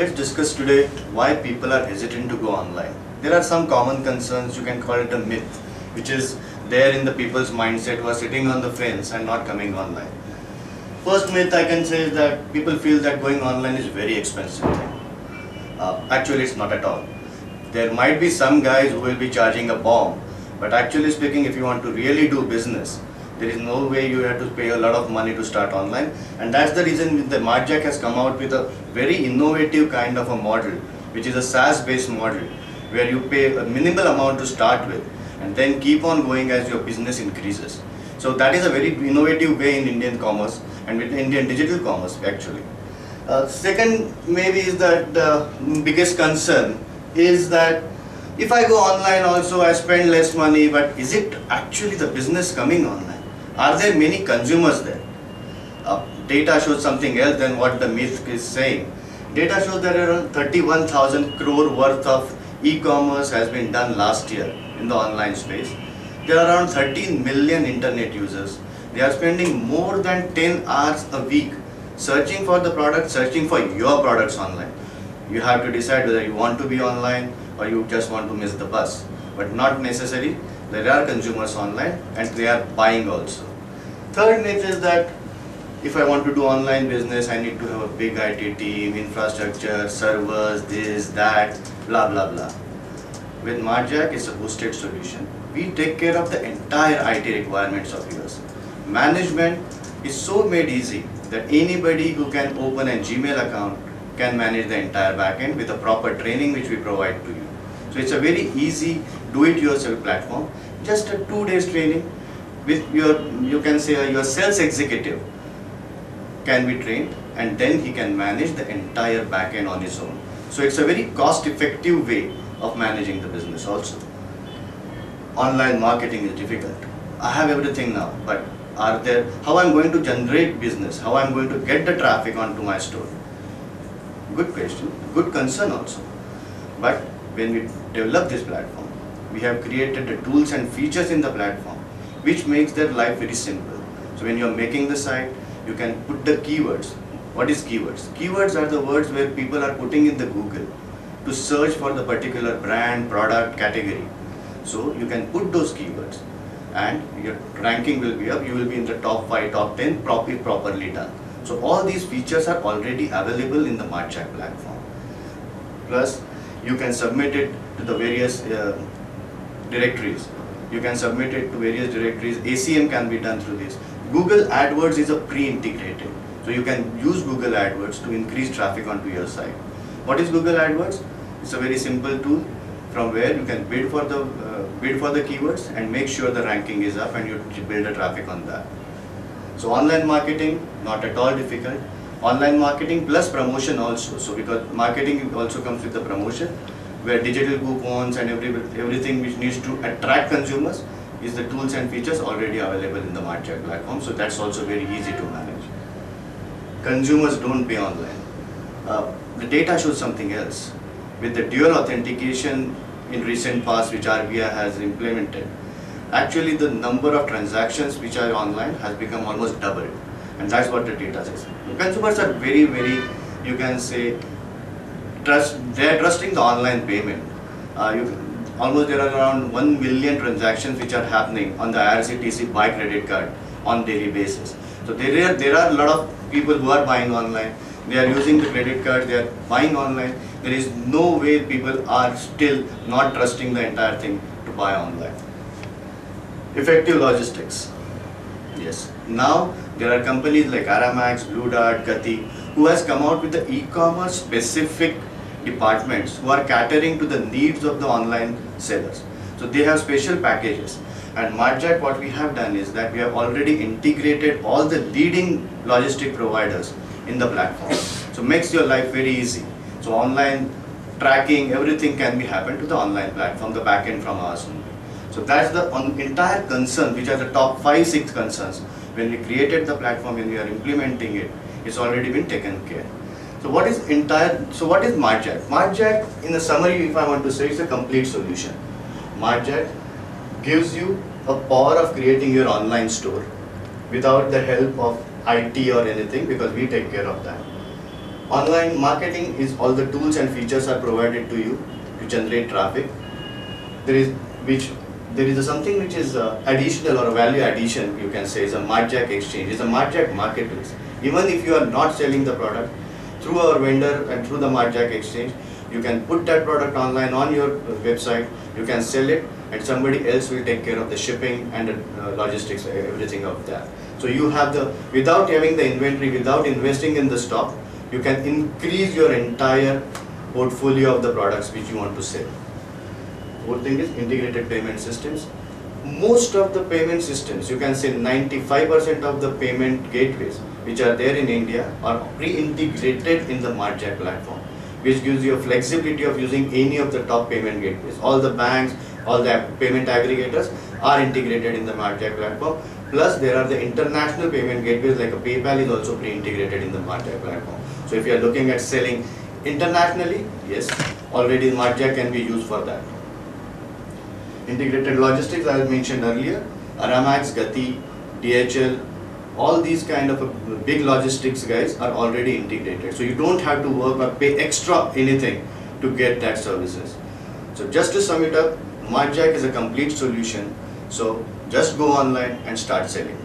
let's discuss today why people are hesitant to go online. There are some common concerns, you can call it a myth, which is there in the people's mindset who are sitting on the fence and not coming online. First myth I can say is that people feel that going online is very expensive thing. Actually it's not at all. There might be some guys who will be charging a bomb, but actually speaking, if you want to really do business, there is no way you have to pay a lot of money to start online, and that's the reason the Martjack has come out with a very innovative kind of a model, which is a SaaS based model, where you pay a minimal amount to start with and then keep on going as your business increases. So that is a very innovative way in Indian commerce and with Indian digital commerce actually. Second maybe is that the biggest concern is that if I go online also I spend less money, but is it actually the business coming online? Are there many consumers there? Data shows something else than what the myth is saying. Data shows that around 31,000 crore worth of e-commerce has been done last year in the online space. There are around 13 million internet users. They are spending more than 10 hours a week searching for the product, searching for your products online. You have to decide whether you want to be online or you just want to miss the bus. But not necessary. There are consumers online and they are buying also. Third myth is that if I want to do online business, I need to have a big IT team, infrastructure, servers, this, that, blah, blah, blah. With Martjack, it's a boosted solution. We take care of the entire IT requirements of yours. Management is so made easy that anybody who can open a Gmail account can manage the entire backend with a proper training which we provide to you. So it's a very easy do-it-yourself platform. Just a 2 days training with your, you can say your sales executive can be trained, and then he can manage the entire backend on his own. So it's a very cost-effective way of managing the business also. Online marketing is difficult. I have everything now, but how I'm going to generate business, how I'm going to get the traffic onto my store? Good question, good concern also. But when we develop this platform, we have created the tools and features in the platform which makes their life very simple. So when you're making the site, you can put the keywords. What is keywords? Keywords are the words where people are putting in the Google to search for the particular brand, product, category. So you can put those keywords and your ranking will be up. You will be in the top 5, top 10 properly done. So all these features are already available in the Martjack platform. Plus, you can submit it to the various directories. You can submit it to various directories. ACM can be done through this. Google AdWords is a pre-integrated. So you can use Google AdWords to increase traffic onto your site. What is Google AdWords? It's a very simple tool from where you can bid for the keywords and make sure the ranking is up and you build the traffic on that. So online marketing, not at all difficult. Online marketing plus promotion also. So because marketing also comes with the promotion, where digital coupons and everything which needs to attract consumers is the tools and features already available in the Martjack platform. So that's also very easy to manage. Consumers don't pay online. The data shows something else. With the dual authentication in recent past which RBI has implemented, actually the number of transactions which are online has become almost doubled, and that's what the data says. Consumers are very, you can say, they are trusting the online payment. Almost there are around 1 million transactions which are happening on the IRCTC by credit card on daily basis. So there are a lot of people who are buying online. They are using the credit card, they are buying online. There is no way people are still not trusting the entire thing to buy online. Effective logistics. Yes. Now there are companies like Aramax, Blue Dart, Gati who has come out with the e-commerce specific departments who are catering to the needs of the online sellers. So they have special packages. And Martjack, what we have done is that we have already integrated all the leading logistic providers in the platform. So makes your life very easy. So online tracking, everything can be happen to the online platform, the backend from us only. So that's the entire concern, which are the top 5-6 concerns. When we created the platform, when we are implementing it, it's already been taken care. So what is Martjack? Martjack, in a summary, if I want to say, it's a complete solution. Martjack gives you a power of creating your online store without the help of IT or anything, because we take care of that. Online marketing is all the tools and features are provided to you to generate traffic. There is something which is additional or a value addition, you can say, is a Martjack exchange. It's a Martjack marketplace. Even if you are not selling the product, through our vendor and through the Martjack exchange, you can put that product online on your website, you can sell it, and somebody else will take care of the shipping and the logistics, everything of that. So you have without having the inventory, without investing in the stock, you can increase your entire portfolio of the products which you want to sell. Fourth thing is integrated payment systems. Most of the payment systems, you can say 95% of the payment gateways which are there in India are pre-integrated in the Martjack platform, which gives you a flexibility of using any of the top payment gateways. All the banks, all the payment aggregators are integrated in the Martjack platform. Plus there are the international payment gateways like a PayPal is also pre-integrated in the Martjack platform. So if you are looking at selling internationally, yes, already Martjack can be used for that. Integrated logistics, as I mentioned earlier, Aramax, Gati, DHL, all these kind of big logistics guys are already integrated. So you don't have to work or pay extra anything to get that services. So just to sum it up, Martjack is a complete solution. So just go online and start selling.